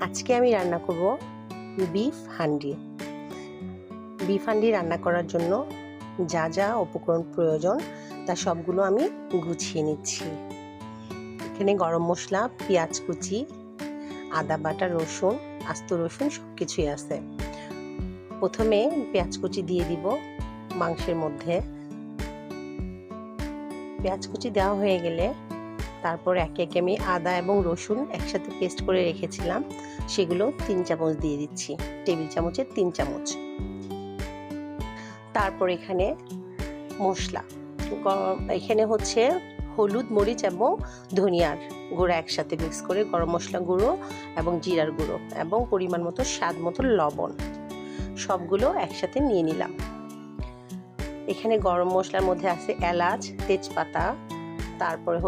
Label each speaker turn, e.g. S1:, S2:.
S1: আজকে আমি রান্না করব বিফ হান্ডি। বিফ হান্ডি রান্না করার জন্য যা যা উপকরণ প্রয়োজন তা সবগুলো আমি গুছিয়ে নিচ্ছি। এখানে গরম মশলা, পেঁয়াজ কুচি, আদা বাটা, রসুন, আস্ত রসুন সব কিছুই আছে। প্রথমে পেঁয়াজ কুচি দিয়ে দিব মাংসের মধ্যে। পেঁয়াজ কুচি দেওয়া হয়ে গেলে তারপর একে একে আমি আদা এবং রসুন একসাথে পেস্ট করে রেখেছিলাম, সেগুলো 3 চামচ দিয়ে দিচ্ছি, টেবিল চামচের 3 চামচ। তারপর এখানে মশলা, এখানে হচ্ছে হলুদ, মরিচ এবং ধনিয়ার গুঁড়ো একসাথে মিক্স করে গরম মশলা গুঁড়ো এবং জিরার গুঁড়ো এবং পরিমাণ মতো স্বাদ মতো লবণ সবগুলো একসাথে নিয়ে নিলাম। এখানে গরম মশলার মধ্যে আছে এলাচ, তেজপাতা, তারপরে